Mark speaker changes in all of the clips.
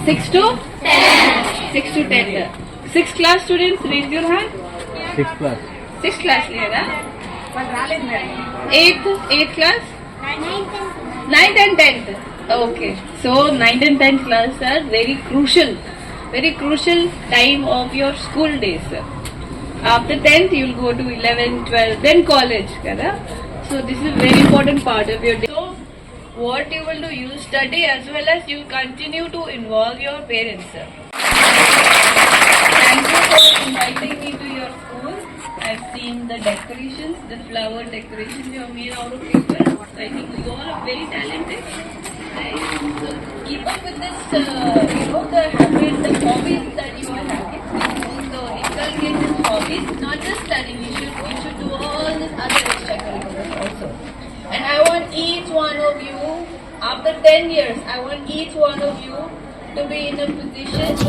Speaker 1: 6 to 10. 6 to 10. 6th class students, raise your hand.
Speaker 2: 6th class.
Speaker 1: 6th class లేదా? 8th class? 9th and 10th. Okay. So 9th and 10th class are very crucial time of your school days. After 10th you will go to 11th, 12th, then college kada. So this is very important part of your day. So what you will do, you study as well as you continue to involve your parents. Thank you for inviting me to your school. I've seen the decorations, the flower decorations you have made out of paper. I think you all are very talented. Right? So keep up with this, the habit, the hobbies that you are having. So inculcate these hobbies, not just studying. You should do all this other extracurriculars also. And I want each one of you, after 10 years, I want each one of you to be in a position to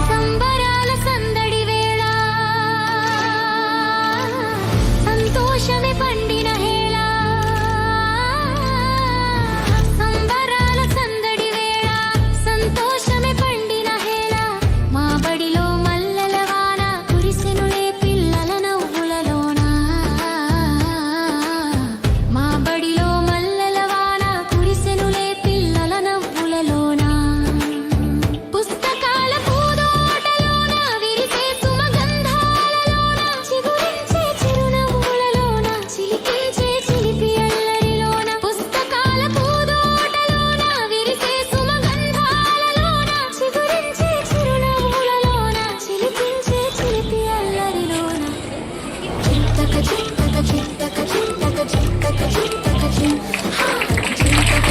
Speaker 2: సంబరాల సందడి వేళ సంతోషమే పండిన హేళ సంబరాల సందడి వేళ సంతోషమే పండిన హేళ మా బడిలో మల్లెల వాన కురిసెనులే పిల్లల నవ్వులలోన మా బడిలో మల్లెల వాన కురిసెనులే పిల్లల నవ్వులలోన పుస్తకాల పూదోటలోన విరిసే సుమగంధాలలోన చిగురించే చిరునవ్వులలోన చిలికించే చిలిపి అల్లరిలోన పుస్తకాల పూదోటలోన విరిసే సుమగంధాలలోన చిగురించే చిరునవ్వులలోన చిలికించే చిలిపి అల్లరిలోన చింతక చింతక చింతక చింతక చింతక చింతక చింతక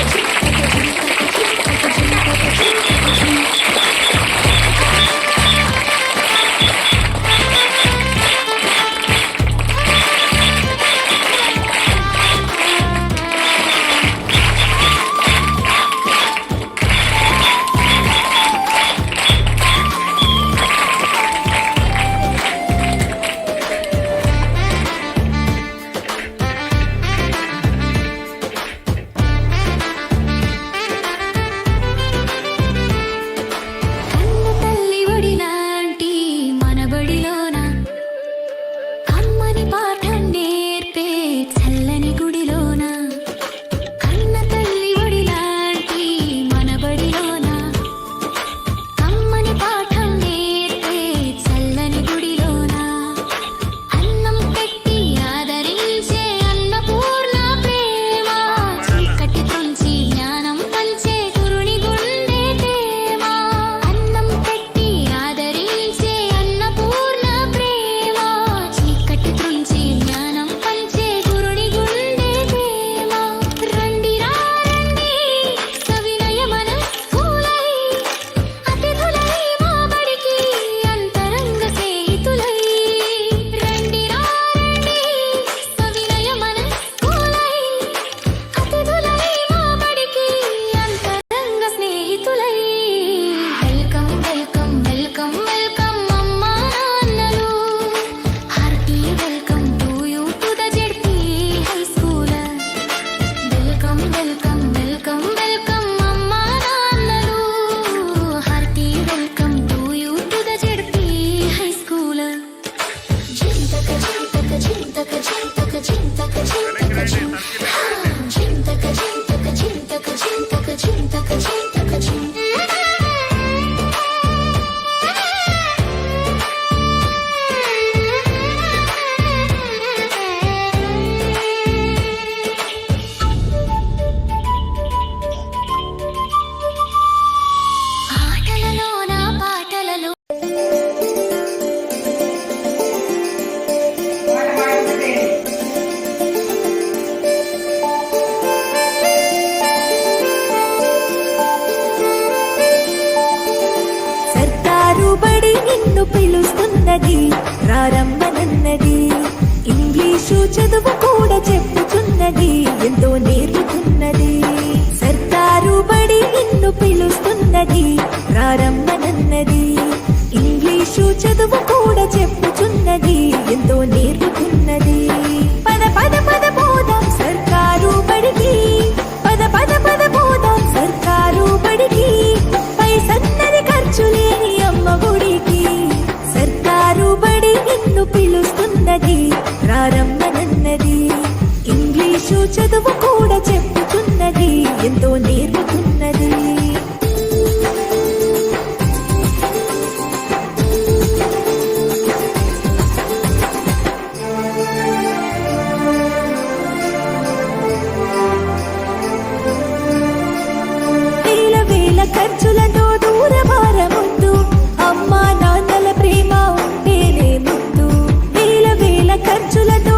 Speaker 2: కన్న తల్లి ఒడిలాంటి మన బడిలోన కమ్మని పాఠం నేర్పే చల్లని గుడిలోన కన్న తల్లి ఒడిలాంటి మన బడిలోన కమ్మని పాఠం నేర్పే చల్లని గుడిలోన అన్నం పెట్టి ఆదరించే అన్నపూర్ణ ప్రేమ చీకటి తుంచి జ్ఞానం పంచే గురుని గుండె ప్రేమ అన్నం పెట్టి ఆదరించే అన్నపూర్ణ ప్రేమ చీకటి తుంచి జ్ఞానం పంచే గురుని గుండె ప్రేమ రండి రండి సవినయ మనస్కులై అతిథులై మా బడికి అంతరంగ స్నేహితులై రండి రండి సవినయ మనస్కులై అతిథులై మా బడికి అంతరంగ స్నేహితులై వెల్కమ్ వెల్కమ్ వెల్కమ్ వెల్కమ్ అమ్మా నాన్నలు hearty welcome to you to the ZP high school welcome welcome welcome welcome అమ్మా నాన్నలు hearty welcome to you to the ZP high school చింతక చింతక చింతక చింతక చింతక చింతక చింతక చింతక చింతక చింతక చింతక చింతక ఆటలలోన పాటలలో
Speaker 3: సర్కారు బడి నిన్ను పిలుస్తున్నది ప్రారంభనన్నది ఇంగ్లీషు చదువు కూడా చెప్పుతున్నది ఎంతో నేర్పుతున్నది సర్కారు బడి నిన్ను పిలుస్తున్నది ప్రారంభనన్నది ఇంగ్లీషు చదువు కూడా చెప్పుతున్నది ఎంతో నేర్పుతున్నది పద పద పద పోదాం సర్కారు బడికి పద పద పద పోదాం సర్కారు బడికి పై సన్నది ఖర్చు లేని అమ్మ గుడికి సర్కారు బడి నిన్ను పిలుస్తున్నది ప్రారంభనన్నది ఇంగ్లీషు చదువు కూడా చెప్పుతున్నది ఎంతో నేర్పుతున్నది వేల వేల ఖర్చులతో దూరమారముందు అమ్మా నాన్నల ప్రేమ ఉంటేనే ముందు వేల వేల ఖర్చులతో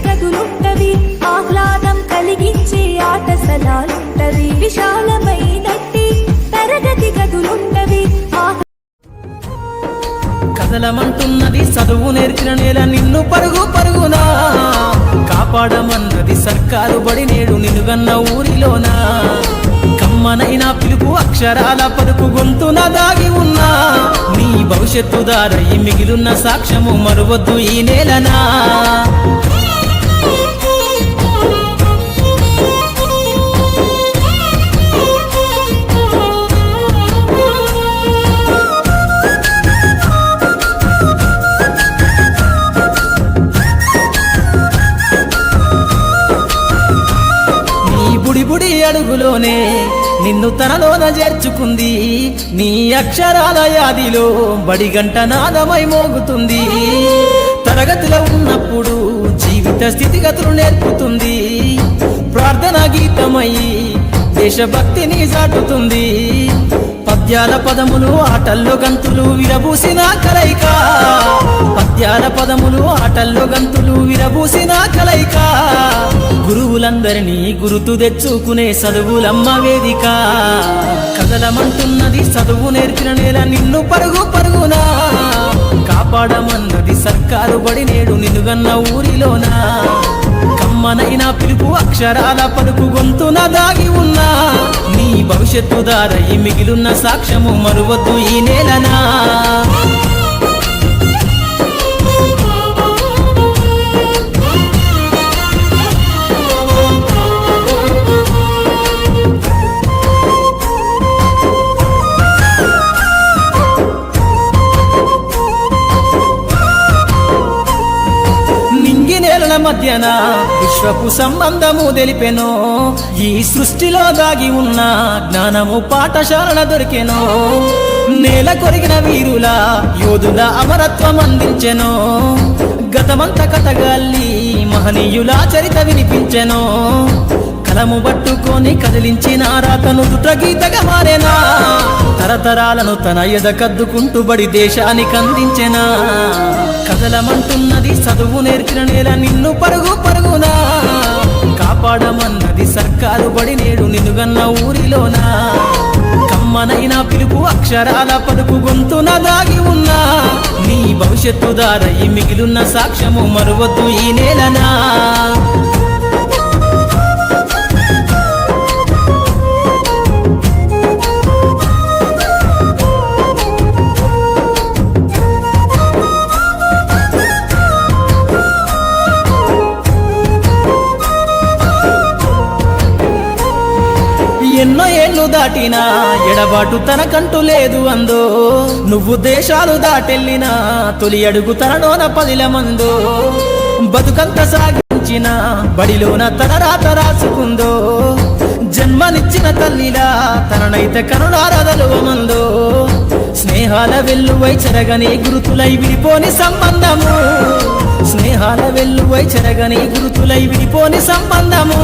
Speaker 3: గదులుంటవి, ఆహ్లాదం కలిగించే ఆటస్థలాలుంటవి, విశాలమైనట్టి తరగతి గదులుంటవి.
Speaker 4: కదలమంటున్నది చదువు నేర్చిన నేల నిన్ను పరుగు పరుగునా, కాపాడమన్నది సర్కారు బడి నేడు నిన్నుగన్న ఊరిలోనా. కమ్మనైనా పిలుపు అక్షరాల పలుకు గొంతున దాగి ఉన్నా, నీ భవిష్యత్తు దారై మిగిలిన సాక్ష్యము మరువద్దు ఈ నేలనా. బుడి అడుగులోనే నిన్ను తనలోన చేర్చుకుంది, నీ అక్షరాల యాదిలో బడిగంట నాదమై మోగుతుంది. తరగతిలో ఉన్నప్పుడు జీవిత స్థితిగతులు నేర్పుతుంది, ప్రార్థనా గీతమై దేశభక్తిని చాటుతుంది. పద్యాల పదములు ఆటల్లో గంతులు విరబూసిన కలయిక, పద్యాల పదములు ఆటల్లో గంతులు విరబూసిన కలయిక. గురువులందరినీ గురుతు తెచ్చుకునే చదువులమ్మ వేదిక. కదలమంటున్నది చదువు నేర్చిన నేల నిన్ను పరుగు పరుగునా, కాపాడమన్నది సర్కారు బడి నేడు నిన్నుగన్న ఊరిలోనా. కమ్మనైనా పిలుపు అక్షరాల పలుకు గొంతున దాగి ఉన్నా, నీ భవిష్యత్తు దారై మిగిలిన సాక్ష్యము మరువద్దు ఈ నేలనా. మధ్యన విశ్వపు సంబంధము తెలిపెనో, ఈ సృష్టిలో దాగి ఉన్న జ్ఞానము పాఠశాలల దొరికెనో. నేల కొరిగిన వీరుల యోధుల అమరత్వం అందించెనో, గతమంత కథగాల్లి మహనీయుల చరిత వినిపించెనో. కలము పట్టుకొని కదిలించిన రాతను దుట గీతగా మారేనా, తరతరాలను తన ఎద కద్దుకుంటూ బడి దేశానికి అందించెనా. కదలమంటున్నది చదువు నేర్చిన నేల నిన్ను పరుగు పరుగునా, కాపాడమన్నది సర్కారు బడి నేడు నిన్నుగన్న ఊరిలోనా. కమ్మనైనా పిలుపు అక్షరాల పలుకు గొంతున దాగి ఉన్నా, నీ భవిష్యత్తు దారై మిగిలిన సాక్ష్యము మరువద్దు ఈ నేలనా. ఎన్నో ఏళ్ళు దాటినా ఎడబాటు తనకంటూ లేదు అందో, నువ్వు దేశాలు దాటెళ్ళినా తొలి అడుగు తనలోన పదిల మందో. బతుకంత సాగించిన బడిలోన తన రాత రాసుకుందో, జన్మనిచ్చిన తల్లిలా తననైతే కనులారదలువమందో. స్నేహాల వెల్లువై చెరగని గురుతులై విడిపోని సంబంధము, స్నేహాల వెల్లువై చెరగని గురుతులై విడిపోని సంబంధము.